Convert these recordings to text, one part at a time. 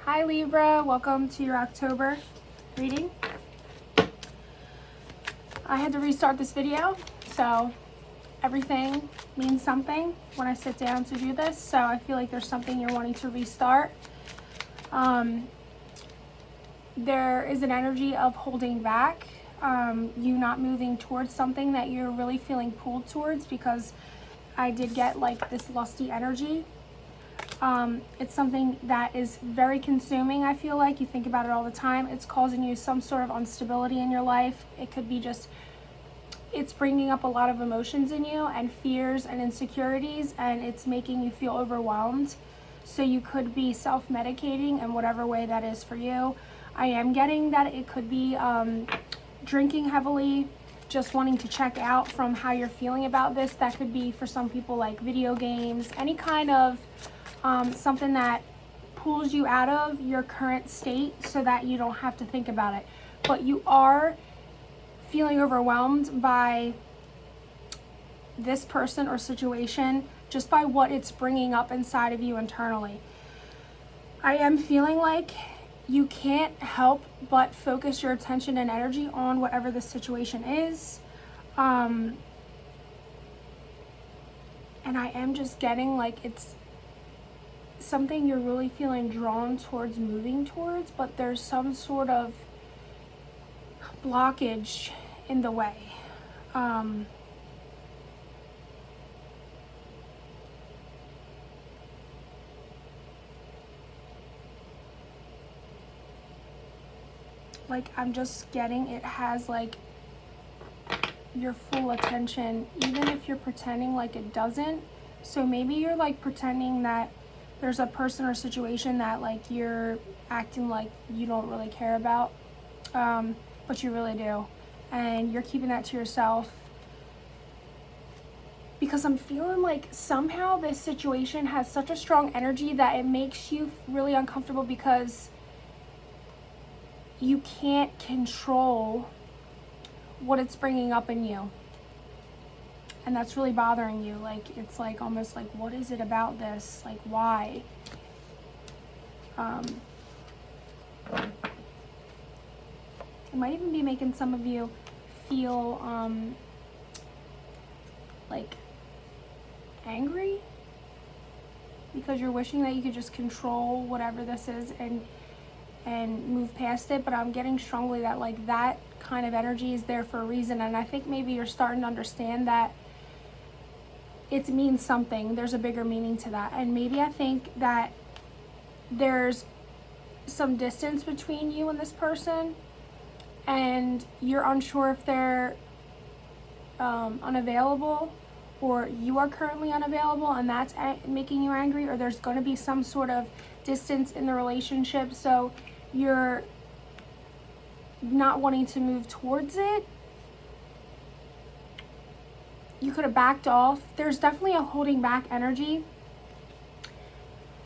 Hi Libra, welcome to your October reading. I had to restart this video, so everything means something when I sit down to do this, so I feel like there's something you're wanting to restart. There is an energy of holding back, you not moving towards something that you're really feeling pulled towards, because I did get like this lusty energy. It's something that is very consuming. I feel like you think about it all the time. It's causing you some sort of instability in your life. It could be just, it's bringing up a lot of emotions in you and fears and insecurities, and it's making you feel overwhelmed. So you could be self-medicating in whatever way that is for you. I am getting that it could be drinking heavily, just wanting to check out from how you're feeling about this. That could be for some people like video games, any kind of something that pulls you out of your current state so that you don't have to think about it. But you are feeling overwhelmed by this person or situation just by what it's bringing up inside of you internally. I am feeling like you can't help but focus your attention and energy on whatever the situation is. And I am just getting like it's something you're really feeling drawn towards moving towards, but there's some sort of blockage in the way. Like I'm just getting it has like your full attention, even if you're pretending like it doesn't. So maybe you're like pretending that there's a person or situation that like you're acting like you don't really care about, but you really do, and you're keeping that to yourself, because I'm feeling like somehow this situation has such a strong energy that it makes you really uncomfortable because you can't control what it's bringing up in you. And that's really bothering you. Like, it's like almost like, what is it about this? Like, why? It might even be making some of you feel like angry, because you're wishing that you could just control whatever this is and move past it. But I'm getting strongly that like that kind of energy is there for a reason. And I think maybe you're starting to understand that it means something. There's a bigger meaning to that. And maybe I think that there's some distance between you and this person, and you're unsure if they're unavailable, or you are currently unavailable and that's making you angry, or there's going to be some sort of distance in the relationship, so you're not wanting to move towards it. You could have backed off. There's definitely a holding back energy.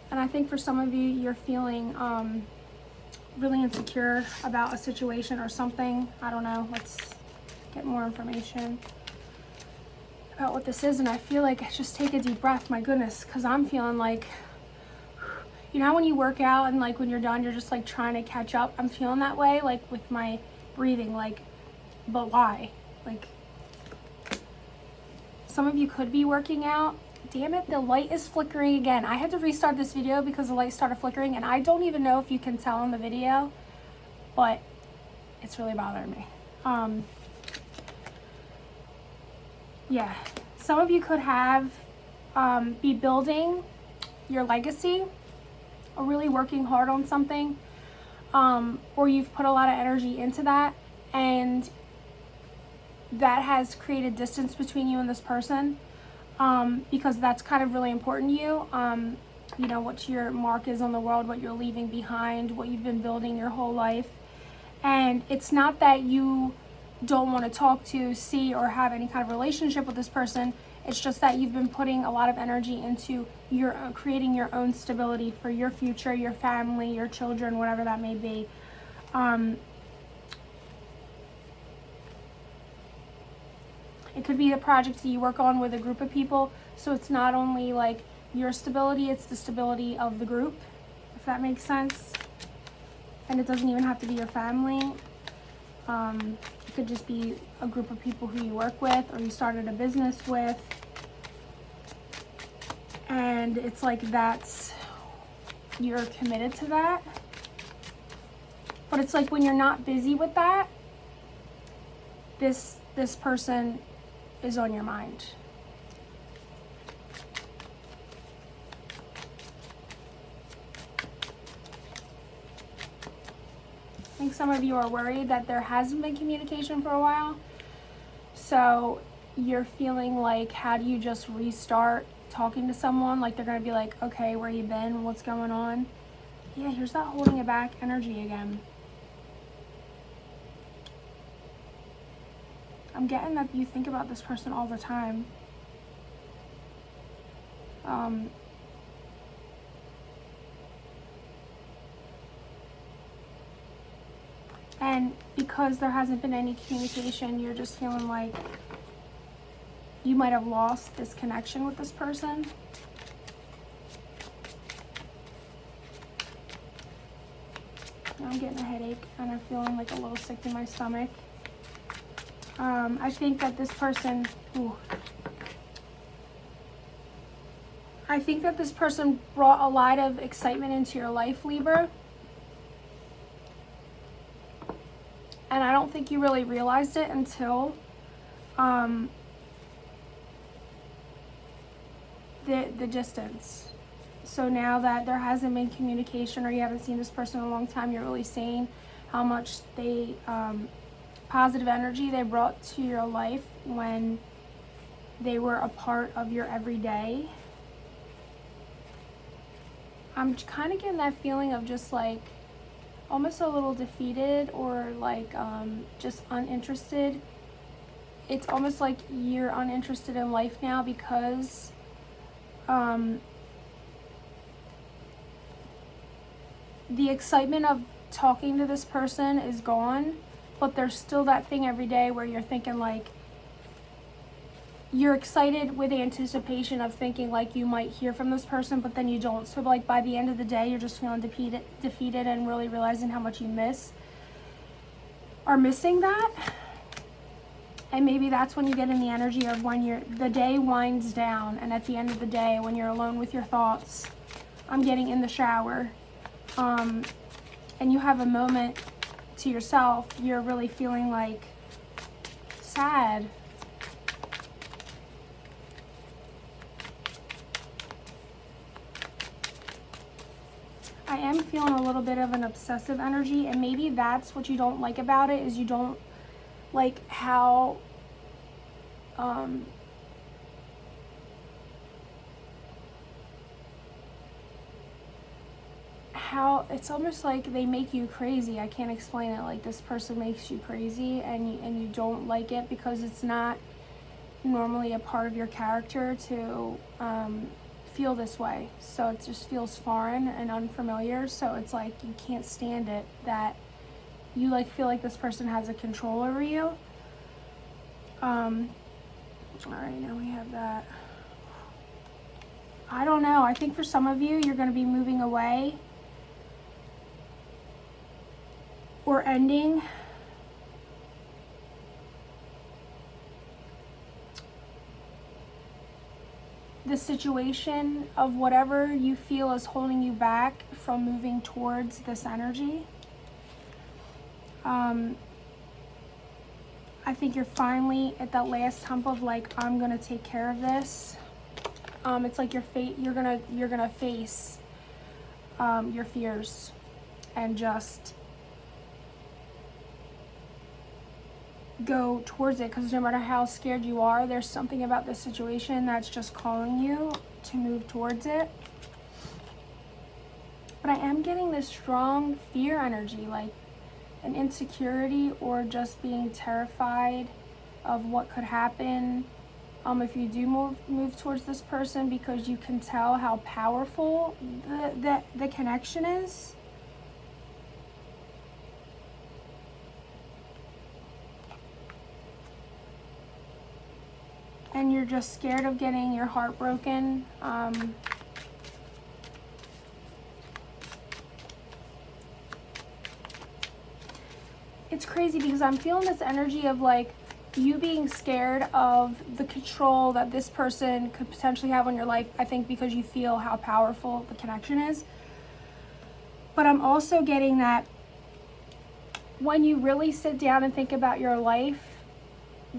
And I think for some of you, you're feeling really insecure about a situation or something. I don't know. Let's get more information about what this is. And I feel like, just take a deep breath, my goodness, because I'm feeling like, you know how when you work out and like when you're done, you're just like trying to catch up? I'm feeling that way, like with my breathing, like, but why? Like, some of you could be working out. Damn it, the light is flickering again. I had to restart this video because the light started flickering, and I don't even know if you can tell in the video, but it's really bothering me. Yeah, some of you could have be building your legacy, or really working hard on something, or you've put a lot of energy into that, and that has created distance between you and this person, because that's kind of really important to you. You know, what your mark is on the world, what you're leaving behind, what you've been building your whole life. And it's not that you don't want to talk to, see, or have any kind of relationship with this person. It's just that you've been putting a lot of energy into your creating your own stability for your future, your family, your children, whatever that may be. It could be a project that you work on with a group of people, so it's not only like your stability, it's the stability of the group, if that makes sense. And it doesn't even have to be your family. It could just be a group of people who you work with or you started a business with. And it's like you're committed to that. But it's like when you're not busy with that, this person is on your mind. I think some of you are worried that there hasn't been communication for a while. So you're feeling like, how do you just restart talking to someone? Like they're going to be like, okay, where you been? What's going on? Yeah, here's that holding it back energy again. I'm getting that you think about this person all the time. And because there hasn't been any communication, you're just feeling like you might have lost this connection with this person. I'm getting a headache and I'm feeling like a little sick in my stomach. I think that this person, I think that this person brought a lot of excitement into your life, Libra. And I don't think you really realized it until the distance. So now that there hasn't been communication or you haven't seen this person in a long time, you're really seeing how much positive energy they brought to your life when they were a part of your everyday. I'm kind of getting that feeling of just like almost a little defeated or like just uninterested. It's almost like you're uninterested in life now because the excitement of talking to this person is gone, but there's still that thing every day where you're thinking like, you're excited with the anticipation of thinking like you might hear from this person, but then you don't. So like by the end of the day, you're just feeling defeated and really realizing how much you are missing that. And maybe that's when you get in the energy of when the day winds down, and at the end of the day, when you're alone with your thoughts, I'm getting in the shower, and you have a moment to yourself, you're really feeling like sad. I am feeling a little bit of an obsessive energy, and maybe that's what you don't like about it, is you don't like how it's almost like they make you crazy. I can't explain it. Like this person makes you crazy, and you don't like it because it's not normally a part of your character to feel this way. So it just feels foreign and unfamiliar. So it's like you can't stand it that you like feel like this person has a control over you. All right, now we have that. I don't know. I think for some of you, you're going to be moving away or ending the situation of whatever you feel is holding you back from moving towards this energy. I think you're finally at that last hump of like, I'm gonna take care of this. It's like you're gonna face your fears and just go towards it, because no matter how scared you are, there's something about this situation that's just calling you to move towards it. But I am getting this strong fear energy, like an insecurity or just being terrified of what could happen if you do move towards this person, because you can tell how powerful the connection is. And you're just scared of getting your heart broken. it's crazy because I'm feeling this energy of like you being scared of the control that this person could potentially have on your life. I think because you feel how powerful the connection is. But I'm also getting that when you really sit down and think about your life,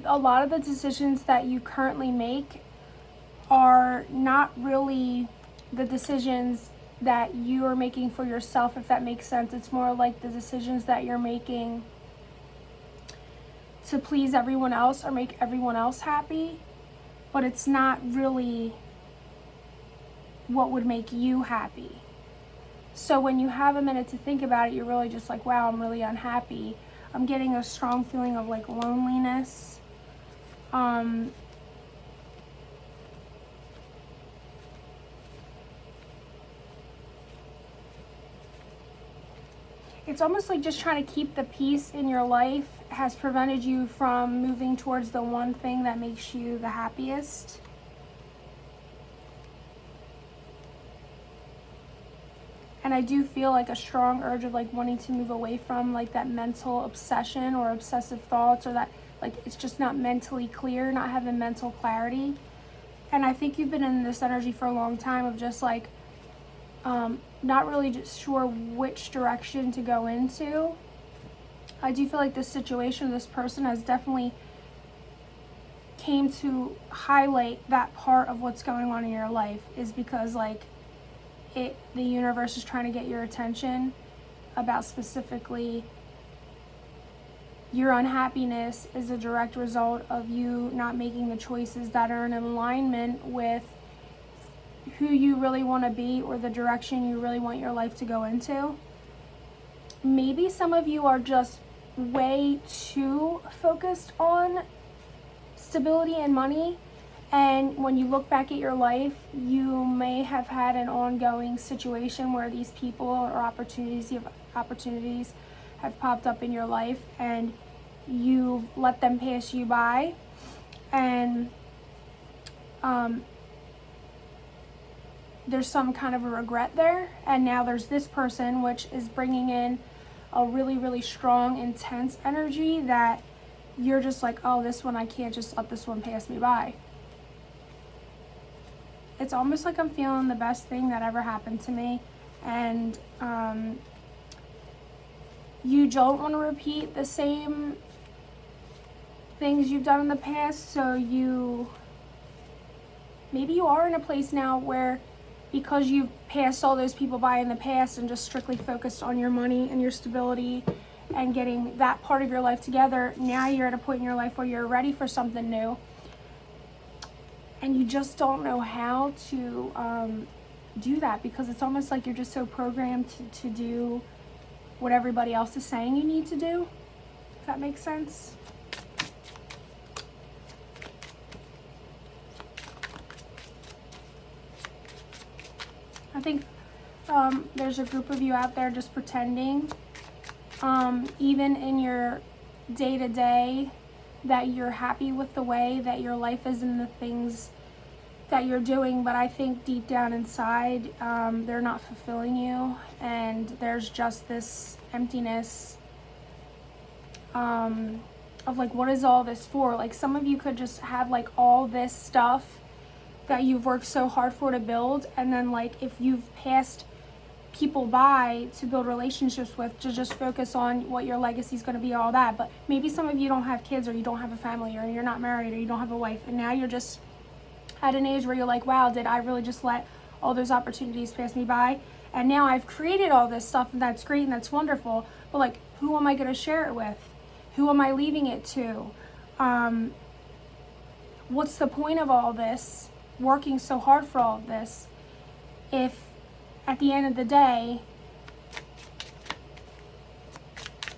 a lot of the decisions that you currently make are not really the decisions that you are making for yourself, if that makes sense. It's more like the decisions that you're making to please everyone else or make everyone else happy, but it's not really what would make you happy. So when you have a minute to think about it, you're really just like, wow, I'm really unhappy. I'm getting a strong feeling of like loneliness. It's almost like just trying to keep the peace in your life has prevented you from moving towards the one thing that makes you the happiest. And I do feel like a strong urge of like wanting to move away from like that mental obsession or obsessive thoughts, or that like it's just not mentally clear, not having mental clarity. And I think you've been in this energy for a long time of just like not really just sure which direction to go into. I do feel like this situation, this person has definitely came to highlight that part of what's going on in your life, is because like the universe is trying to get your attention about specifically your unhappiness is a direct result of you not making the choices that are in alignment with who you really want to be or the direction you really want your life to go into. Maybe some of you are just way too focused on stability and money, and when you look back at your life, you may have had an ongoing situation where these people or opportunities have popped up in your life and you've let them pass you by, and there's some kind of a regret there. And now there's this person which is bringing in a really, really strong, intense energy that you're just like, oh, this one, I can't just let this one pass me by. It's almost like I'm feeling the best thing that ever happened to me. And you don't want to repeat the same things you've done in the past. So maybe you are in a place now where, because you've passed all those people by in the past and just strictly focused on your money and your stability and getting that part of your life together, now you're at a point in your life where you're ready for something new. And you just don't know how to do that, because it's almost like you're just so programmed to do what everybody else is saying you need to do, if that makes sense. I think there's a group of you out there just pretending, even in your day-to-day, that you're happy with the way that your life is and the things that you're doing, but I think deep down inside, they're not fulfilling you, and there's just this emptiness of like, what is all this for? Like, some of you could just have like all this stuff that you've worked so hard for to build, and then like if you've passed people by to build relationships with, to just focus on what your legacy is going to be, all that. But maybe some of you don't have kids, or you don't have a family, or you're not married, or you don't have a wife, and now you're just at an age where you're like, wow, did I really just let all those opportunities pass me by? And now I've created all this stuff, and that's great and that's wonderful, but like, who am I going to share it with? Who am I leaving it to? What's the point of all this, working so hard for all of this, if at the end of the day,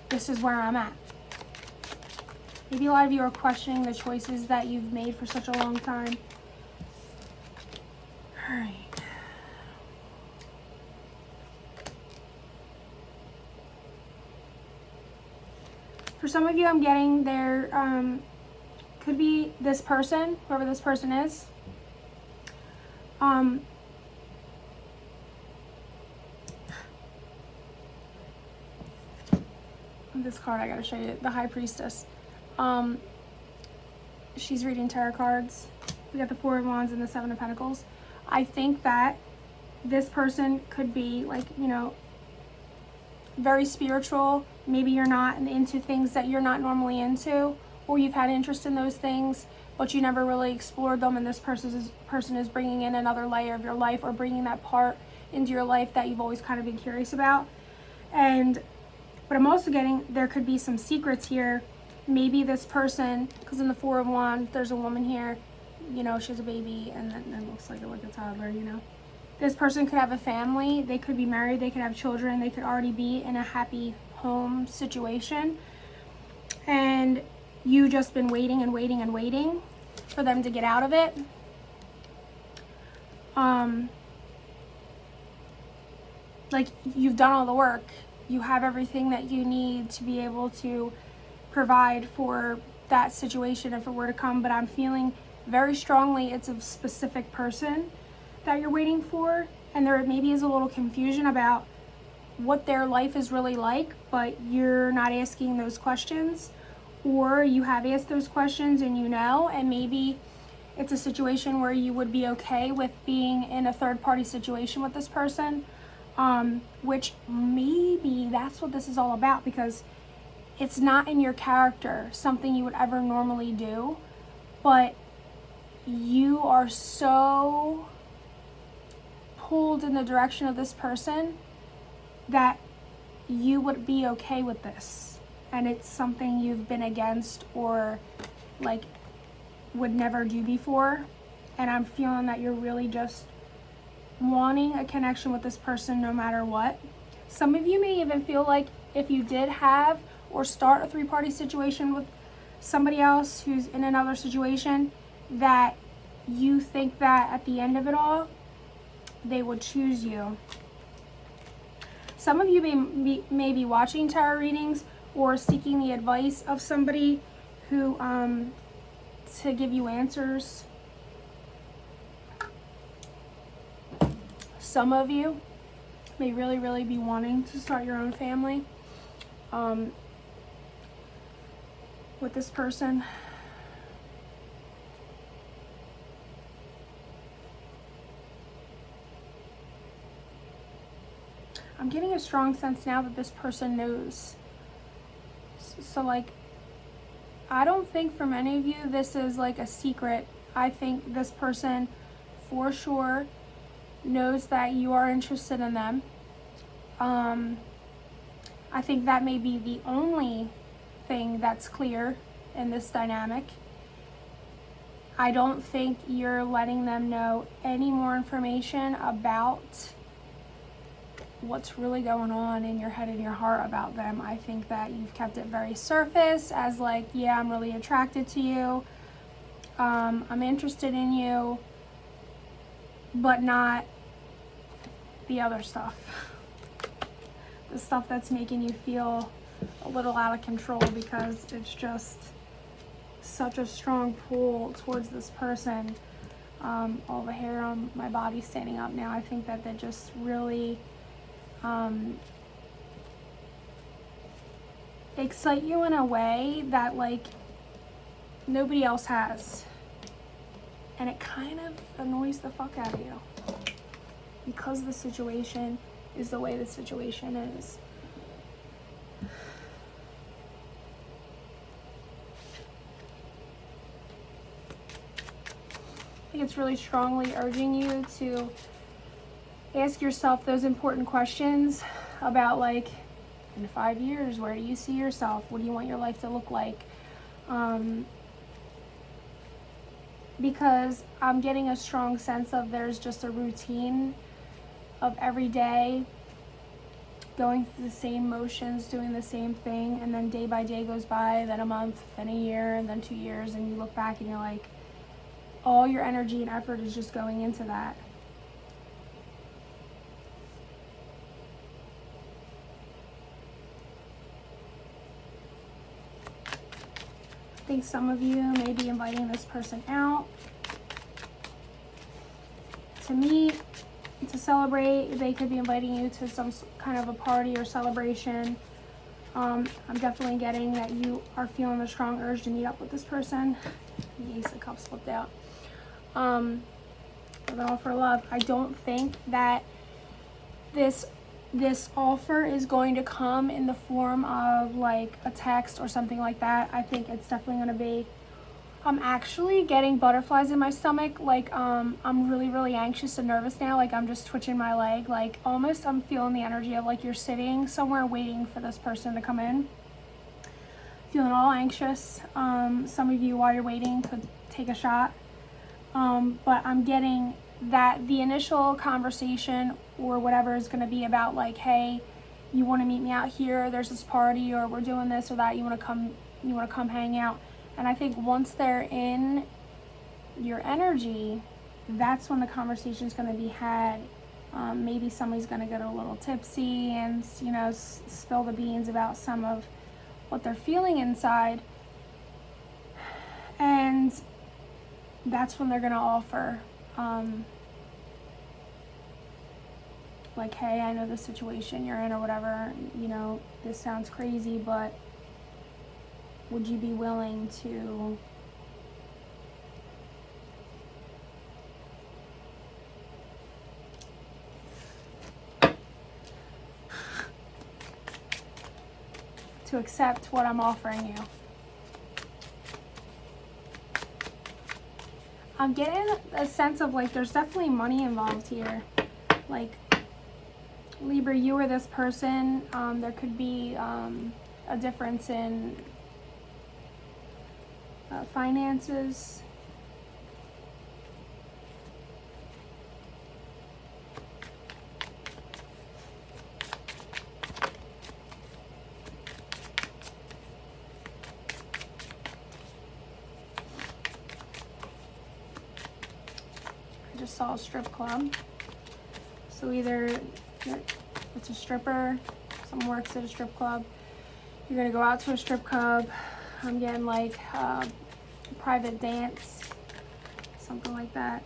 this is where I'm at? Maybe a lot of you are questioning the choices that you've made for such a long time. All right. For some of you, I'm getting there could be this person, whoever this person is. I'm this card I gotta show you, the High Priestess. She's reading tarot cards. We got the Four of Wands and the Seven of Pentacles. I think that this person could be like, you know, very spiritual. Maybe you're not into things that you're not normally into, or you've had interest in those things, but you never really explored them, and this person is bringing in another layer of your life, or bringing that part into your life that you've always kind of been curious about. But I'm also getting, there could be some secrets here. Maybe this person, because in the Four of Wands, there's a woman here, you know, she has a baby, and then it looks like a toddler, you know. This person could have a family, they could be married, they could have children, they could already be in a happy home situation. And you just been waiting and waiting and waiting for them to get out of it. Like, you've done all the work. You have everything that you need to be able to provide for that situation if it were to come, but I'm feeling very strongly it's a specific person that you're waiting for, and there maybe is a little confusion about what their life is really like, but you're not asking those questions, or you have asked those questions and you know, and maybe it's a situation where you would be okay with being in a third-party situation with this person, which maybe that's what this is all about, because it's not in your character, something you would ever normally do, but you are so pulled in the direction of this person that you would be okay with this, and it's something you've been against or like would never do before, and I'm feeling that you're really just wanting a connection with this person no matter what. Some of you may even feel like if you did have or start a three-party situation with somebody else who's in another situation, that you think that at the end of it all they would choose you. Some of you may be watching tarot readings or seeking the advice of somebody who to give you answers. Some of you may really be wanting to start your own family with this person. I'm getting a strong sense now that this person knows. So like, I don't think for many of you this is like a secret. I think this person for sure knows that you are interested in them. I think that may be the only thing that's clear in this dynamic. I don't think you're letting them know any more information about what's really going on in your head and your heart about them. I think that you've kept it very surface, as like, yeah, I'm really attracted to you, I'm interested in you, but not the other stuff. The stuff that's making you feel a little out of control, because it's just such a strong pull towards this person. All the hair on my body standing up now. I think that they just really excite you in a way that like nobody else has, and it kind of annoys the fuck out of you because the situation is the way the situation is. I think it's really strongly urging you to ask yourself those important questions about, like, in 5 years, where do you see yourself? What do you want your life to look like? Because I'm getting a strong sense of there's just a routine of every day going through the same motions, doing the same thing, and then day by day goes by, then a month, then a year, and then 2 years, and you look back and you're like, all your energy and effort is just going into that. I think some of you may be inviting this person out to meet, to celebrate. They could be inviting you to some kind of a party or celebration. I'm definitely getting that you are feeling a strong urge to meet up with this person. The Ace of Cups flipped out. With an offer of love. I don't think that this offer is going to come in the form of like a text or something like that. I think it's definitely going to be, I'm actually getting butterflies in my stomach. Like, I'm really, really anxious and nervous now. Like, I'm just twitching my leg. Like, almost I'm feeling the energy of like you're sitting somewhere waiting for this person to come in. Feeling all anxious. Some of you, while you're waiting, could take a shot. But I'm getting that the initial conversation or whatever is going to be about like, hey, you want to meet me out here? There's this party, or we're doing this or that. You want to come hang out. And I think once they're in your energy, that's when the conversation is going to be had. Maybe somebody's going to get a little tipsy and, you know, spill the beans about some of what they're feeling inside. And that's when they're going to offer, like, hey, I know the situation you're in or whatever, you know, this sounds crazy, but would you be willing to accept what I'm offering you? I'm getting a sense of like there's definitely money involved here. Like, Libra, you or this person, there could be a difference in finances. I just saw a strip club. So either it's a stripper, someone works at a strip club, you're gonna go out to a strip club. I'm getting like private dance, something like that.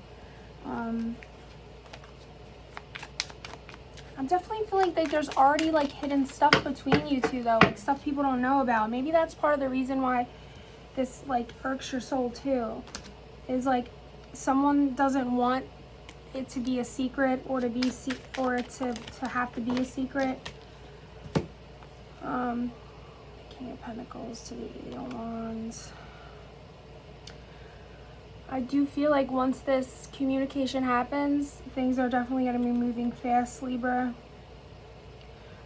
I'm definitely feeling like there's already like hidden stuff between you two though, like stuff people don't know about. Maybe that's part of the reason why this like irks your soul too, is like someone doesn't want it to be a secret or to be to have to be a secret. King of Pentacles to the Eight of Wands. I do feel like once this communication happens, things are definitely going to be moving fast, Libra.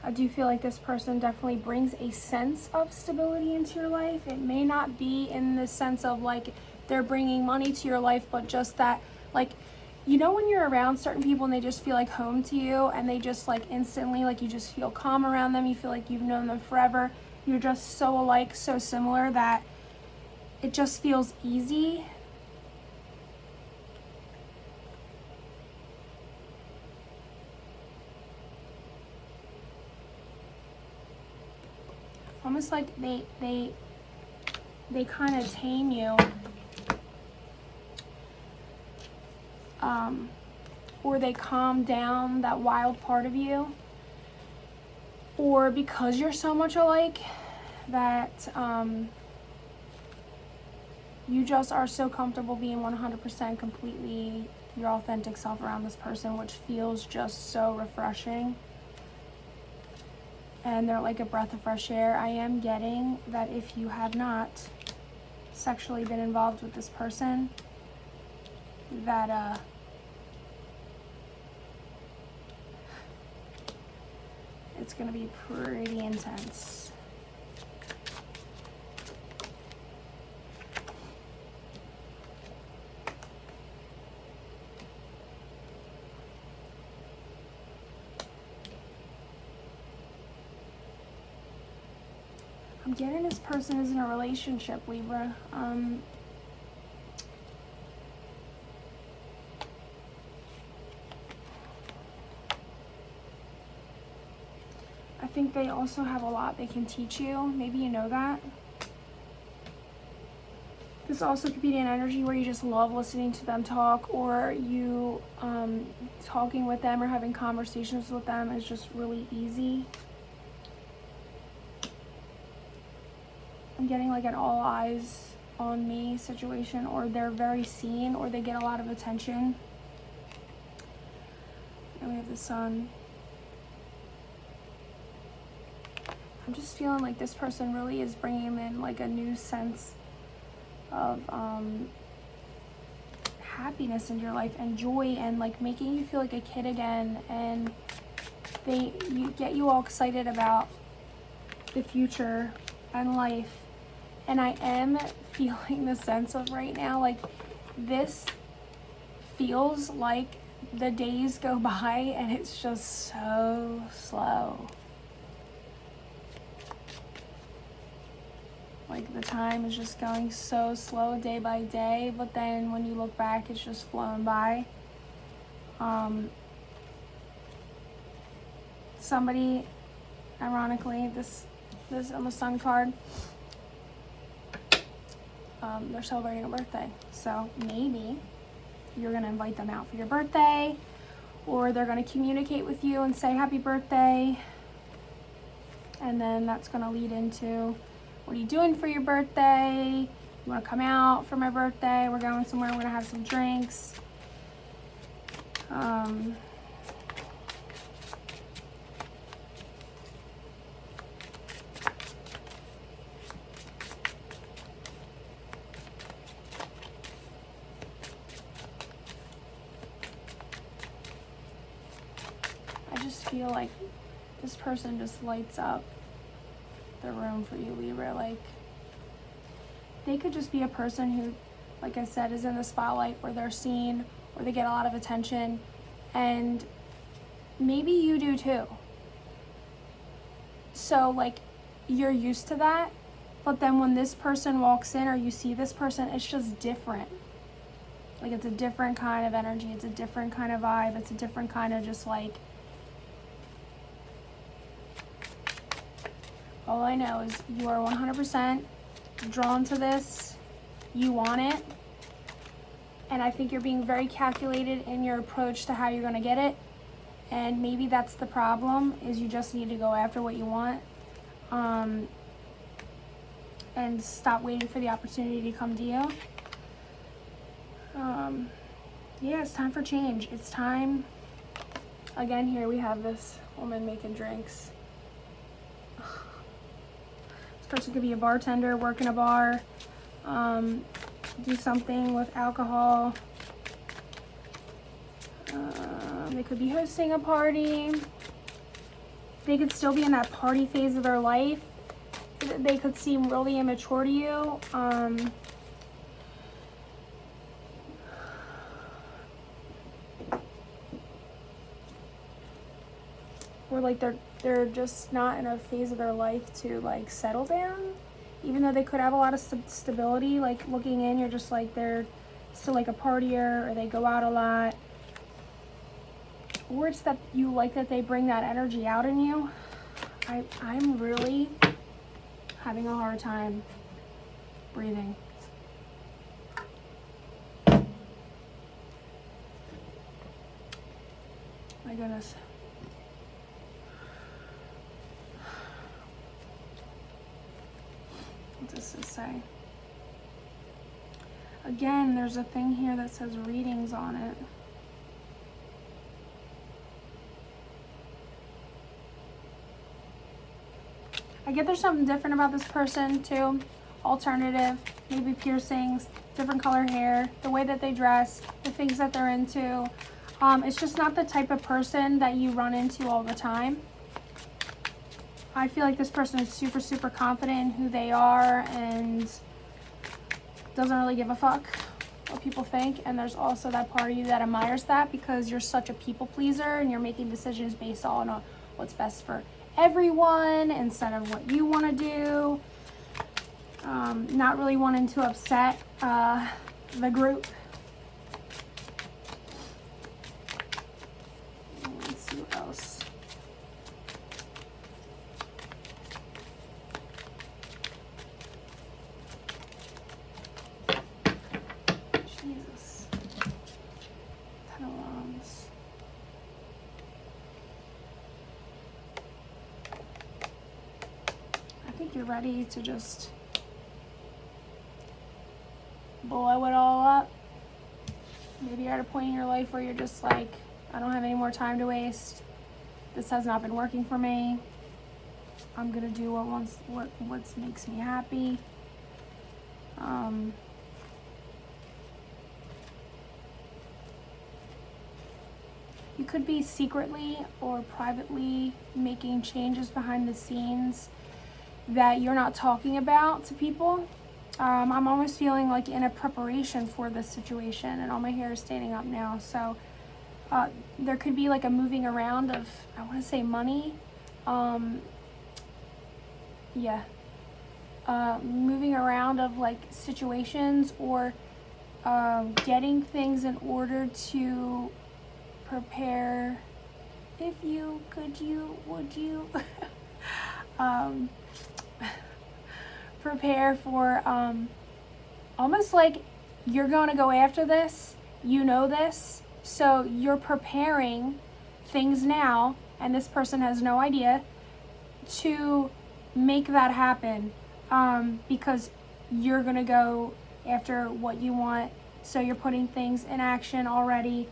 I do feel like this person definitely brings a sense of stability into your life. It may not be in the sense of like they're bringing money to your life, but just that, like, you know, when you're around certain people and they just feel like home to you, and they just like instantly, like, you just feel calm around them. You feel like you've known them forever. You're just so alike, so similar that it just feels easy. Almost like they kind of tame you. Or they calm down that wild part of you. Or because you're so much alike that you just are so comfortable being 100% completely your authentic self around this person, which feels just so refreshing. And they're like a breath of fresh air. I am getting that if you have not sexually been involved with this person, that it's going to be pretty intense. I'm getting this person is in a relationship, Libra. I think they also have a lot they can teach you. Maybe you know that. This also could be an energy where you just love listening to them talk, or you talking with them or having conversations with them is just really easy. I'm getting like an all eyes on me situation, or they're very seen, or they get a lot of attention. And we have the Sun. I'm just feeling like this person really is bringing in like a new sense of happiness in your life and joy, and like making you feel like a kid again, and you get you all excited about the future and life. And I am feeling the sense of right now, like this feels like the days go by and it's just so slow. Like the time is just going so slow day by day, but then when you look back, it's just flown by. Somebody, ironically, this on the Sun card, they're celebrating a birthday. So maybe you're gonna invite them out for your birthday, or they're gonna communicate with you and say happy birthday. And then that's gonna lead into, what are you doing for your birthday? You wanna come out for my birthday? We're going somewhere, we're gonna have some drinks. I just feel like this person just lights up the room for you, Libra. Like, they could just be a person who, like I said, is in the spotlight, or they're seen, or they get a lot of attention, and maybe you do too. So like, you're used to that, but then when this person walks in, or you see this person, it's just different. Like, it's a different kind of energy, it's a different kind of vibe, it's a different kind of just like, all I know is you are 100% drawn to this, you want it, and I think you're being very calculated in your approach to how you're gonna get it. And maybe that's the problem, is you just need to go after what you want, and stop waiting for the opportunity to come to you. Yeah, it's time for change. It's time. Again, here we have this woman making drinks. This person could be a bartender, work in a bar, do something with alcohol. They could be hosting a party. They could still be in that party phase of their life. They could seem really immature to you. Or like they're just not in a phase of their life to like settle down, even though they could have a lot of stability. Like, looking in, you're just like, they're still like a partier, or they go out a lot. Or it's that you like that they bring that energy out in you. I'm really having a hard time breathing. My goodness. What does this say? Again, there's a thing here that says readings on it. I get there's something different about this person too. Alternative, maybe piercings, different color hair, the way that they dress, the things that they're into. It's just not the type of person that you run into all the time. I feel like this person is super, super confident in who they are and doesn't really give a fuck what people think. And there's also that part of you that admires that, because you're such a people pleaser and you're making decisions based on what's best for everyone instead of what you want to do. Not really wanting to upset the group. Let's see what else. Jesus. 10 of Wands. I think you're ready to just blow it all up. Maybe you're at a point in your life where you're just like, I don't have any more time to waste. This has not been working for me. I'm gonna do what makes me happy. You could be secretly or privately making changes behind the scenes that you're not talking about to people. I'm almost feeling like in a preparation for this situation, and all my hair is standing up now. So there could be like a moving around of, I want to say money. Moving around of like situations, or getting things in order to prepare. If you, could you, would you prepare for almost like you're going to go after this, you know this, so you're preparing things now, and this person has no idea, to make that happen, because you're going to go after what you want. So you're putting things in action already,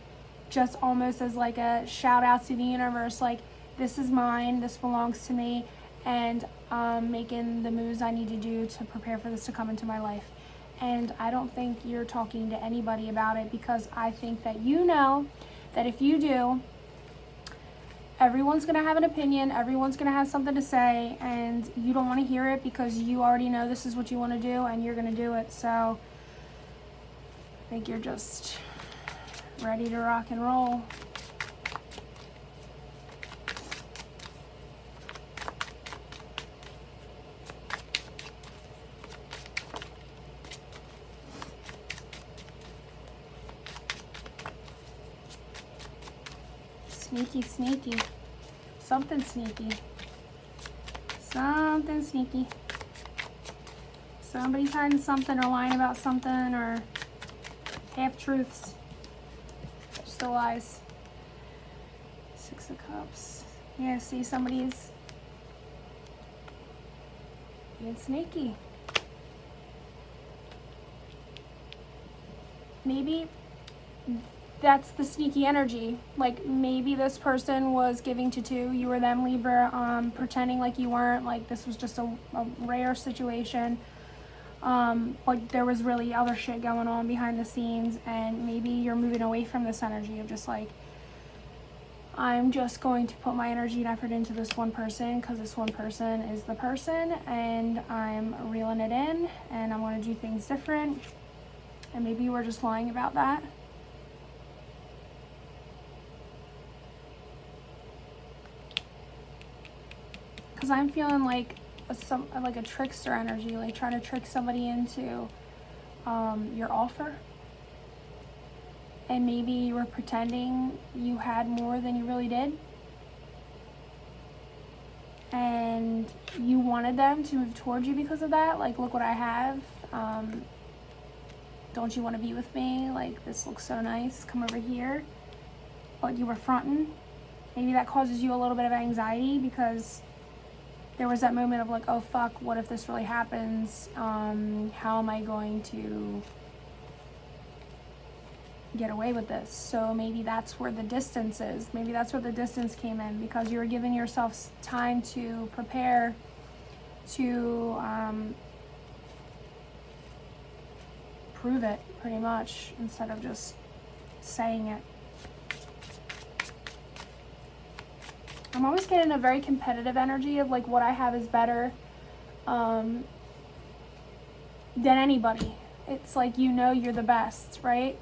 just almost as like a shout out to the universe, like, this is mine, this belongs to me, and making the moves I need to do to prepare for this to come into my life. And I don't think you're talking to anybody about it, because I think that you know that if you do, everyone's going to have an opinion, everyone's going to have something to say, and you don't want to hear it because you already know this is what you want to do and you're going to do it. So I think you're just ready to rock and roll. Sneaky, sneaky. Something sneaky. Something sneaky. Somebody's hiding something or lying about something, or half-truths. Still lies. Six of Cups. Yeah, see, somebody's being sneaky. Maybe that's the sneaky energy. Like, maybe this person was giving to two, you were them, Libra, pretending like you weren't, like this was just a rare situation. Like there was really other shit going on behind the scenes, and maybe you're moving away from this energy of just like, I'm just going to put my energy and effort into this one person because this one person is the person, and I'm reeling it in, and I want to do things different. And maybe you were just lying about that. Because I'm feeling like a trickster energy, like trying to trick somebody into your offer. And maybe you were pretending you had more than you really did. And you wanted them to move towards you because of that. Like, look what I have. Don't you want to be with me? Like, this looks so nice. Come over here. But you were fronting. Maybe that causes you a little bit of anxiety because there was that moment of like, oh fuck, what if this really happens? How am I going to get away with this? So maybe that's where the distance is. Maybe that's where the distance came in, because you were giving yourself time to prepare, to prove it, pretty much, instead of just saying it. I'm always getting a very competitive energy of like, what I have is better than anybody. It's like, you know, you're the best, right?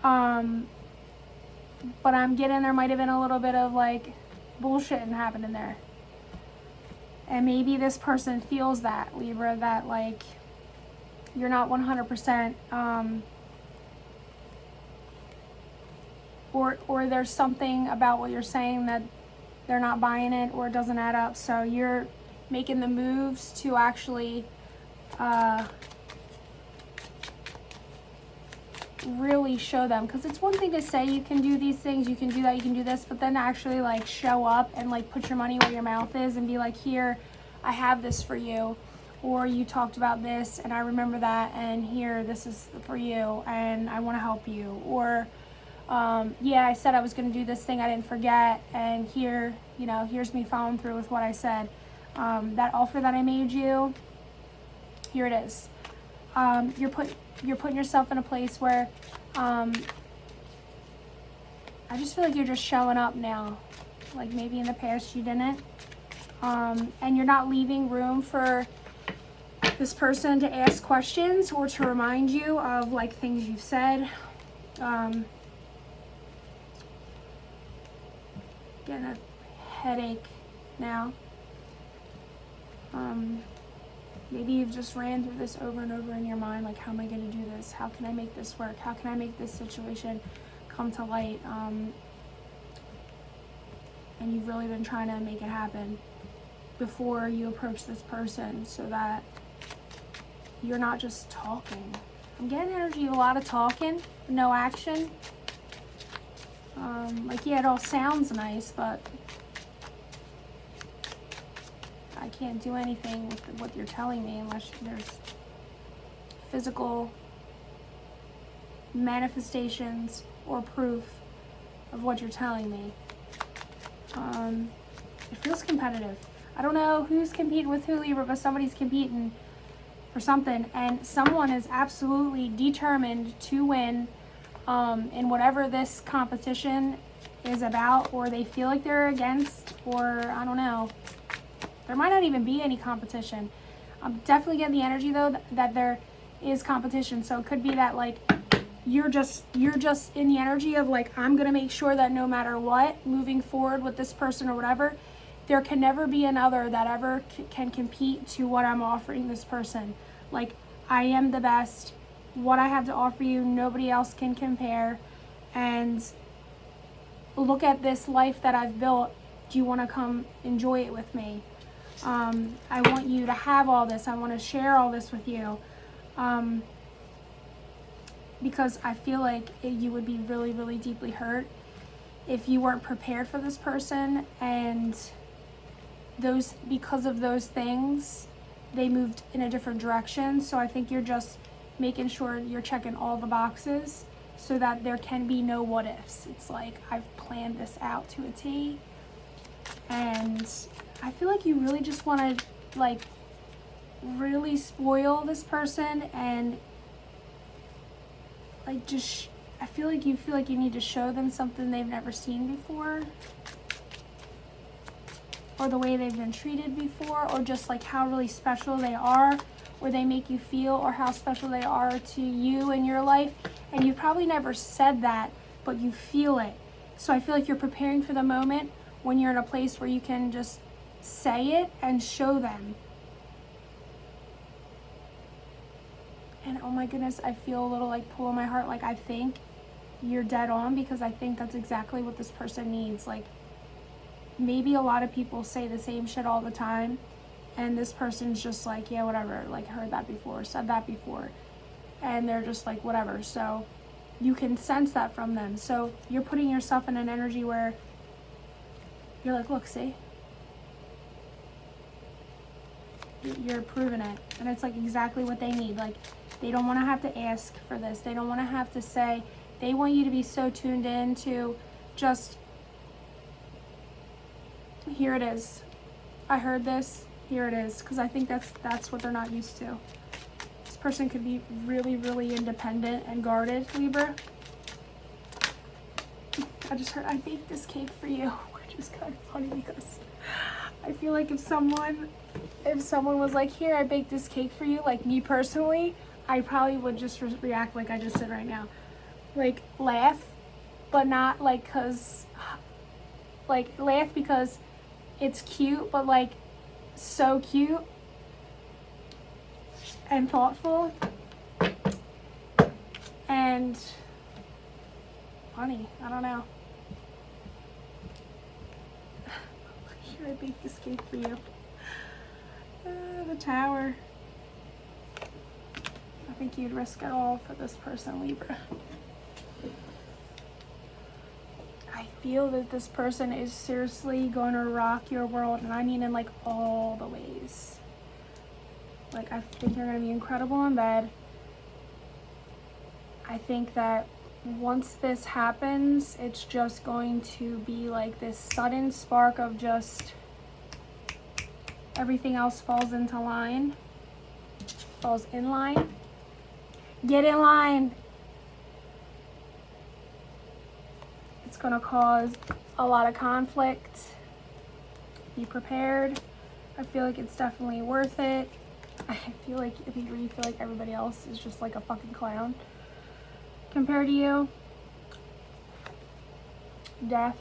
But I'm getting, there might have been a little bit of like bullshitting happening there. And maybe this person feels that, Libra, that like you're not 100%, or there's something about what you're saying that they're not buying it, or it doesn't add up. So you're making the moves to actually really show them. Because it's one thing to say you can do these things, you can do that, you can do this, but then actually like show up and like put your money where your mouth is and be like, here, I have this for you. or you talked about this and I remember that, and here, this is for you, and I want to help you. Or yeah, I said I was going to do this thing, I didn't forget, and here, you know, here's me following through with what I said. That offer that I made you, here it is. You're putting yourself in a place where I just feel like you're just showing up now. Like maybe in the past you didn't. And you're not leaving room for this person to ask questions or to remind you of like things you've said. Getting a headache now. Maybe you've just ran through this over and over in your mind, like, how am I going to do this? How can I make this work? How can I make this situation come to light? And you've really been trying to make it happen before you approach this person, so that you're not just talking. I'm getting energy of a lot of talking, no action. Like, yeah, it all sounds nice, but I can't do anything with what you're telling me unless there's physical manifestations or proof of what you're telling me. It feels competitive. I don't know who's competing with who, Libra, but somebody's competing for something, and someone is absolutely determined to win in whatever this competition is about, or they feel like they're against, or I don't know. There might not even be any competition. I'm definitely getting the energy though that there is competition. So it could be that like you're just in the energy of like, I'm gonna make sure that no matter what, moving forward with this person or whatever, there can never be another that ever can compete to what I'm offering this person. Like, I am the best. What I have to offer you, nobody else can compare. And look at this life that I've built. Do you want to come enjoy it with me? I want you to have all this. I want to share all this with you. Because I feel like you would be really, really deeply hurt if you weren't prepared for this person, and because of those things, they moved in a different direction. So I think you're just making sure you're checking all the boxes so that there can be no what ifs. It's like, I've planned this out to a T, and I feel like you really just want to like really spoil this person, and like just I feel like you need to show them something they've never seen before, or the way they've been treated before, or just like how really special they are, or they make you feel, or how special they are to you in your life. And you've probably never said that, but you feel it. So I feel like you're preparing for the moment when you're in a place where you can just say it and show them. And oh my goodness, I feel a little like pull in my heart. Like, I think you're dead on, because I think that's exactly what this person needs. Like, maybe a lot of people say the same shit all the time, and this person's just like, yeah, whatever, like, heard that before, said that before, and they're just like, whatever. So you can sense that from them. So you're putting yourself in an energy where you're like, look, see, you're proving it. And it's like exactly what they need. Like, they don't want to have to ask for this. They don't want to have to say. They want you to be so tuned in to just, here it is. I heard this. Here it is. Because I think that's what they're not used to. This person could be really, really independent and guarded, Libra. I just heard, I baked this cake for you, which is kind of funny, because I feel like if someone was like, here, I baked this cake for you, like me personally, I probably would just react like I just did right now. Like, laugh, but not like laugh because it's cute, but like so cute and thoughtful and funny. I don't know. Here, I baked this cake for you. The Tower. I think you'd risk it all for this person, Libra. I feel that this person is seriously going to rock your world, and I mean in like all the ways. Like, I think you're going to be incredible in bed. I think that once this happens, it's just going to be like this sudden spark of just everything else falls into line, falls in line. Get in line. It's going to cause a lot of conflict. Be prepared. I feel like it's definitely worth it. I feel like you really feel like everybody else is just like a fucking clown compared to you. Death.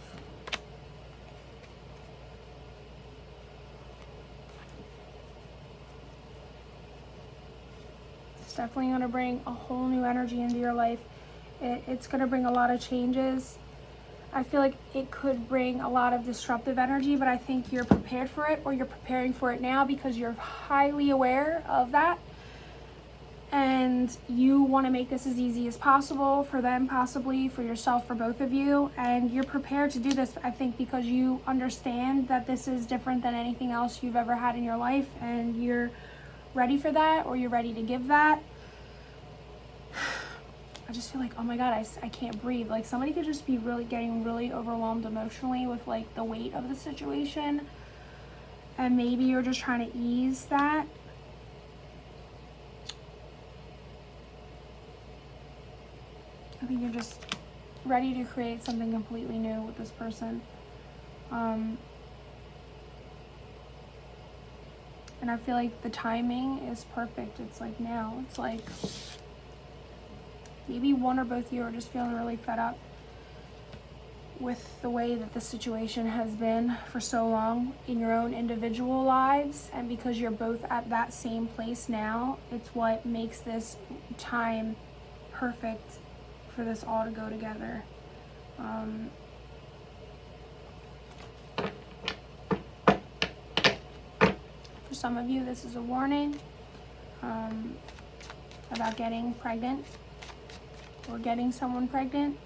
It's definitely going to bring a whole new energy into your life. It's going to bring a lot of changes. I feel like it could bring a lot of disruptive energy, but I think you're prepared for it, or you're preparing for it now because you're highly aware of that. And you want to make this as easy as possible for them, possibly for yourself, for both of you. And you're prepared to do this, I think, because you understand that this is different than anything else you've ever had in your life. And you're ready for that, or you're ready to give that. I just feel like, oh my God, I can't breathe. Like, somebody could just be really getting really overwhelmed emotionally with like the weight of the situation. And maybe you're just trying to ease that. I think you're just ready to create something completely new with this person. And I feel like the timing is perfect. It's like now. It's like maybe one or both of you are just feeling really fed up with the way that the situation has been for so long in your own individual lives. And because you're both at that same place now, it's what makes this time perfect for this all to go together. For some of you, this is a warning about getting pregnant or getting someone pregnant.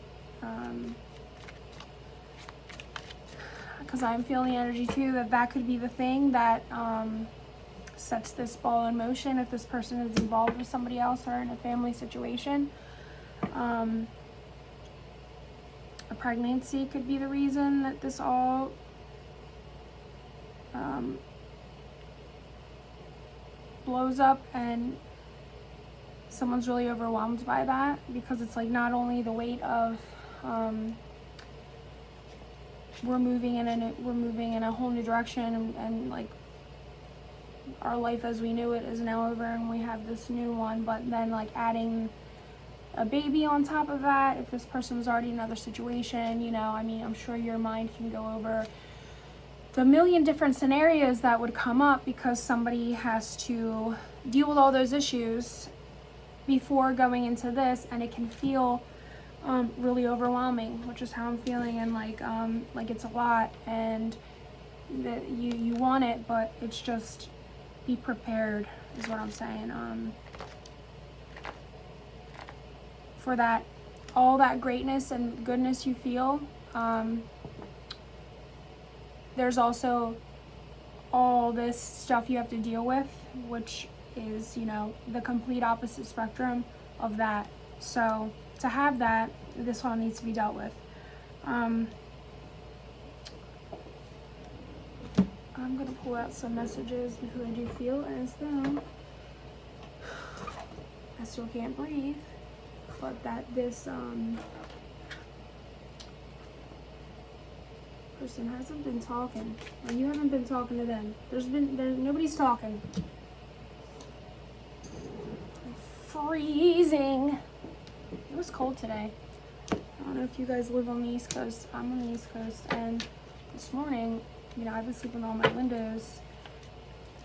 Because I'm feeling the energy too that could be the thing that sets this ball in motion if this person is involved with somebody else or in a family situation. A pregnancy could be the reason that this all blows up, and someone's really overwhelmed by that, because it's like not only the weight of we're moving in a whole new direction, and like our life as we knew it is now over and we have this new one, but then like adding a baby on top of that, if this person was already in another situation, you know, I mean, I'm sure your mind can go over the million different scenarios that would come up because somebody has to deal with all those issues before going into this, and it can feel really overwhelming, which is how I'm feeling, and like it's a lot, and that you want it, but it's just, be prepared is what I'm saying. For that, all that greatness and goodness you feel, there's also all this stuff you have to deal with, which is, you know, the complete opposite spectrum of that. So to have that, this all needs to be dealt with. I'm gonna pull out some messages because I do feel as though I still can't breathe, but that this person hasn't been talking, or you haven't been talking to them. There's nobody's talking. I'm freezing. It was cold today. I don't know if you guys live on the East Coast. I'm on the East Coast, and this morning, you know, I've been sleeping on my windows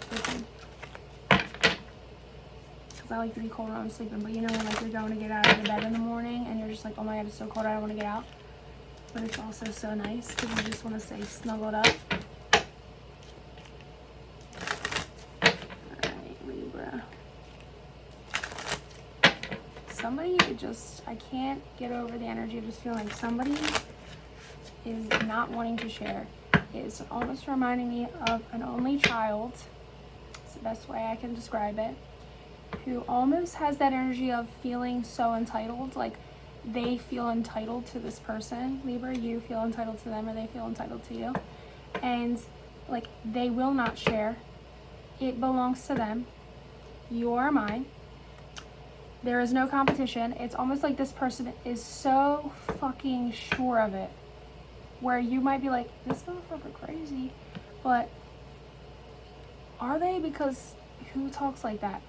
because I like to be cold when I'm sleeping. But you know when like you're going to get out of the bed in the morning and you're just like, oh my God, it's so cold, I don't want to get out. But it's also so nice because you just want to stay snuggled up. Alright, Libra. Somebody I can't get over the energy of just feeling like somebody is not wanting to share. It's almost reminding me of an only child. It's the best way I can describe it. Who almost has that energy of feeling so entitled, like they feel entitled to this person. Libra, you feel entitled to them or they feel entitled to you. And like they will not share. It belongs to them. You are mine. There is no competition. It's almost like this person is so fucking sure of it. Where you might be like, this motherfucker crazy. But are they? Because who talks like that?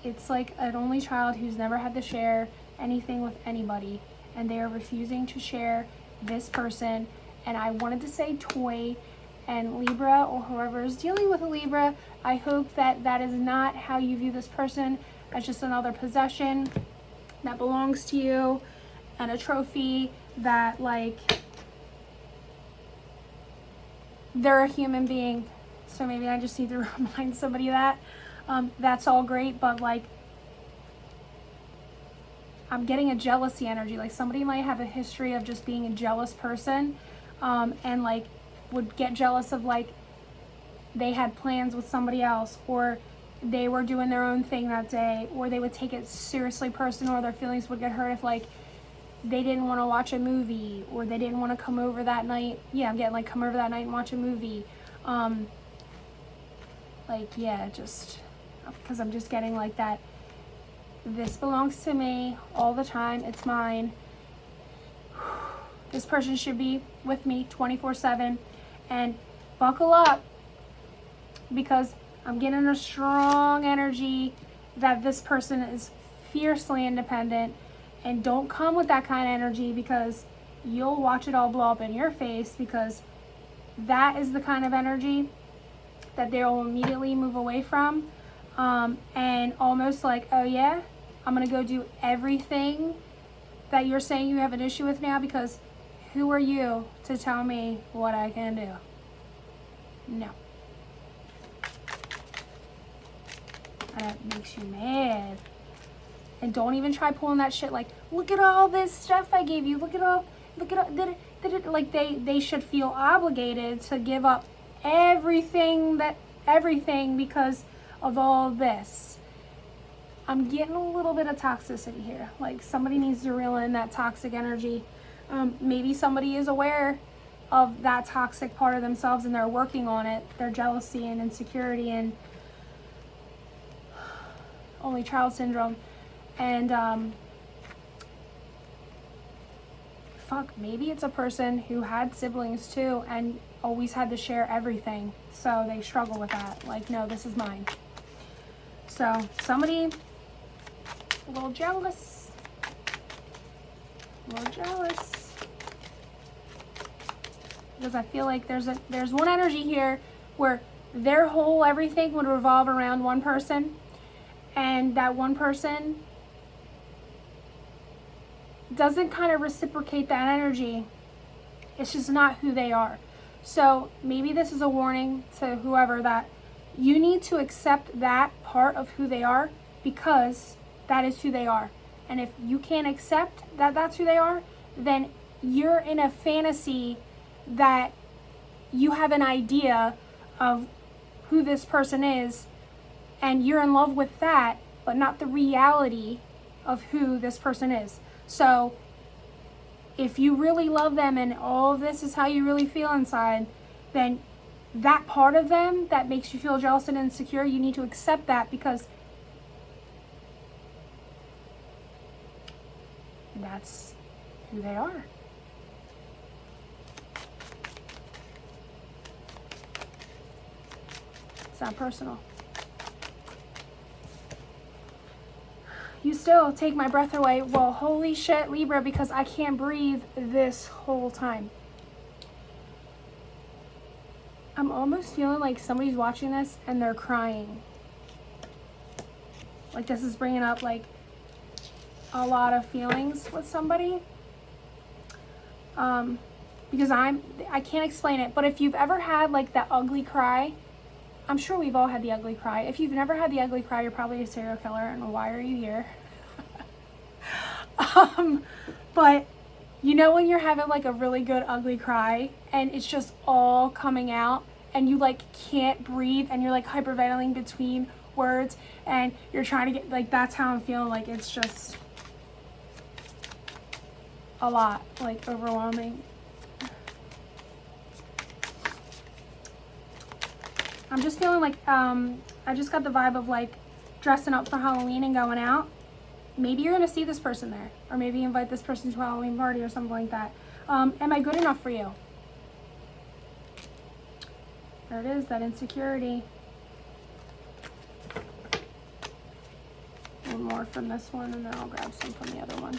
It's like an only child who's never had to share anything with anybody, and they are refusing to share this person. And I wanted to say toy, and Libra or whoever is dealing with a Libra, I hope that that is not how you view this person, as just another possession that belongs to you and a trophy that, like, they're a human being. So maybe I just need to remind somebody of that. That's all great, but like I'm getting a jealousy energy. Like somebody might have a history of just being a jealous person, and like would get jealous of like they had plans with somebody else, or they were doing their own thing that day, or they would take it seriously personal, or their feelings would get hurt if like they didn't want to watch a movie, or they didn't want to come over that night. Yeah, I'm getting like come over that night and watch a movie. Like, yeah, just because I'm just getting like that. This belongs to me all the time. It's mine. This person should be with me 24/7. And buckle up, because I'm getting a strong energy that this person is fiercely independent. And don't come with that kind of energy, because you'll watch it all blow up in your face, because that is the kind of energy that they will immediately move away from, and almost like, oh yeah, I'm gonna go do everything that you're saying you have an issue with now, because who are you to tell me what I can do? No. That makes you mad. And don't even try pulling that shit like, look at all this stuff I gave you, look at all, like they should feel obligated to give up everything because of all this. I'm getting a little bit of toxicity here. Like somebody needs to reel in that toxic energy. Maybe somebody is aware of that toxic part of themselves and they're working on it. Their jealousy and insecurity and only child syndrome. And maybe it's a person who had siblings too and always had to share everything, so they struggle with that. Like, no, this is mine. So somebody a little jealous, because I feel like there's one energy here where their whole everything would revolve around one person, and that one person doesn't kind of reciprocate that energy. It's just not who they are. So maybe this is a warning to whoever that you need to accept that part of who they are, because that is who they are. And if you can't accept that that's who they are, then you're in a fantasy that you have an idea of who this person is, and you're in love with that, but not the reality of who this person is. So if you really love them and all of this is how you really feel inside, then that part of them that makes you feel jealous and insecure, you need to accept that, because that's who they are. It's not personal. You still take my breath away. Well, holy shit, Libra, because I can't breathe this whole time. I'm almost feeling like somebody's watching this and they're crying. Like this is bringing up like a lot of feelings with somebody. Because I can't explain it, but if you've ever had like that ugly cry, I'm sure we've all had the ugly cry. If you've never had the ugly cry, you're probably a serial killer, and why are you here? But you know when you're having like a really good ugly cry and it's just all coming out and you like can't breathe and you're like hyperventilating between words and you're trying to get, like, that's how I'm feeling. Like, it's just a lot, like, overwhelming. I'm just feeling like, I just got the vibe of like dressing up for Halloween and going out. Maybe you're gonna see this person there, or maybe invite this person to a Halloween party or something like that. Am I good enough for you? There it is, that insecurity. One more from this one, and then I'll grab some from the other one.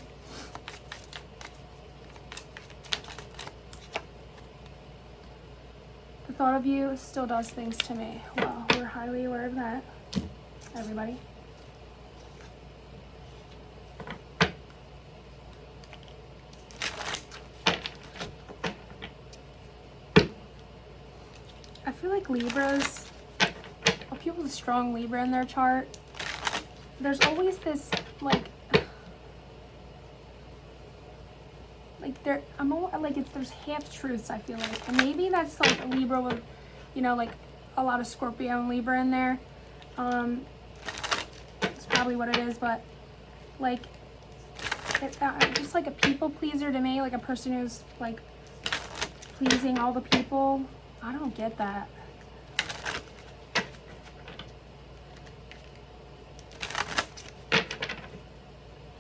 The thought of you still does things to me. Well, we're highly aware of that, everybody. I feel like Libras, or people with strong Libra in their chart, there's always this like there's half truths, I feel like, and maybe that's like a Libra with, you know, like a lot of Scorpio and Libra in there. It's probably what it is, but like just like a people pleaser to me, like a person who's like pleasing all the people. I don't get that.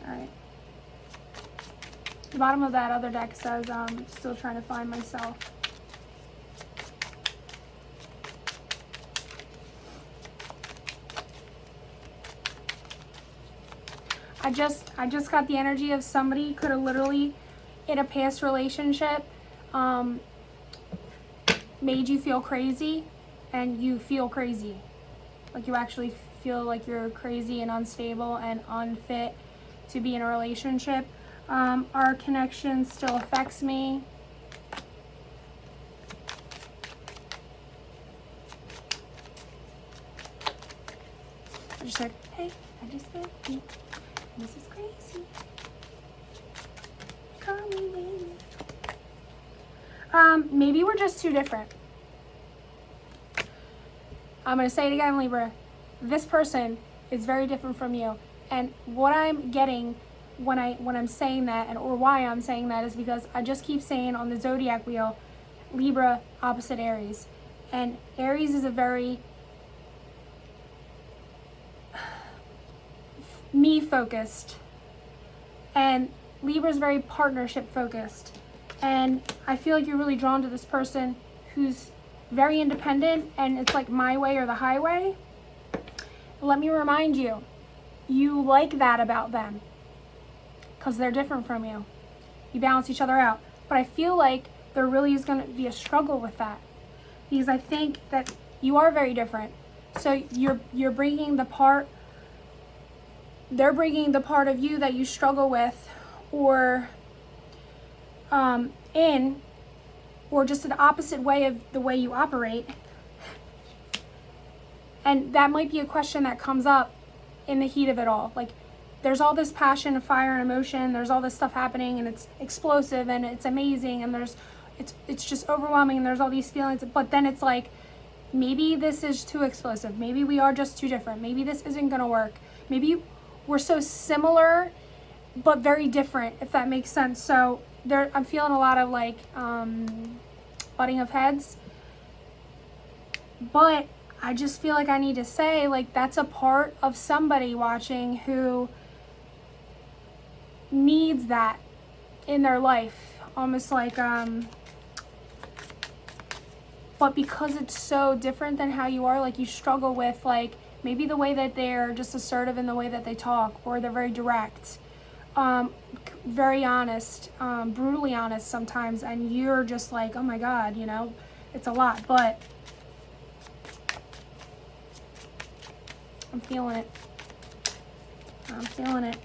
Alright. The bottom of that other deck says, still trying to find myself. I just got the energy of somebody could have literally, in a past relationship, made you feel crazy, and you feel crazy. Like, you actually feel like you're crazy and unstable and unfit to be in a relationship. Our connection still affects me. I just said, hey, I just said, hey, this is crazy. Call me baby. Maybe we're just too different. I'm going to say it again, Libra. This person is very different from you. And what I'm getting when I'm saying that, and or why I'm saying that, is because I just keep saying on the zodiac wheel, Libra opposite Aries. And Aries is a very me focused. And Libra is very partnership focused. And I feel like you're really drawn to this person who's very independent, and it's like my way or the highway. Let me remind you, you like that about them because they're different from you. You balance each other out. But I feel like there really is going to be a struggle with that, because I think that you are very different. So you're bringing the part, they're bringing the part of you that you struggle with, or or just an opposite way of the way you operate. And that might be a question that comes up in the heat of it all. Like, there's all this passion and fire and emotion, there's all this stuff happening, and it's explosive and it's amazing, and it's just overwhelming, and there's all these feelings. But then it's like, maybe this is too explosive. Maybe we are just too different. Maybe this isn't gonna work. Maybe we're so similar but very different, if that makes sense. So I'm feeling a lot of like butting of heads. But I just feel like I need to say, like, that's a part of somebody watching who needs that in their life. Almost like, but because it's so different than how you are, like, you struggle with, like, maybe the way that they're just assertive in the way that they talk, or they're very direct, very honest, brutally honest sometimes, and you're just like, oh my God, you know, it's a lot. But I'm feeling it. I'm feeling it.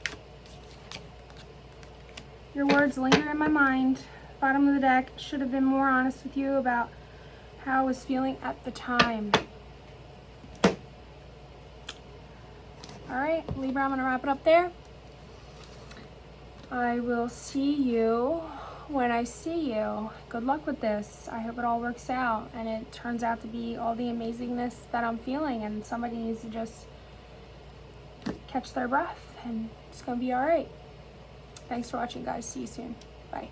Your words linger in my mind. Bottom of the deck, should have been more honest with you about how I was feeling at the time. All right, Libra, I'm going to wrap it up there. I will see you when I see you. Good luck with this. I hope it all works out and it turns out to be all the amazingness that I'm feeling, and somebody needs to just catch their breath and it's gonna be all right. Thanks for watching, guys. See you soon. Bye.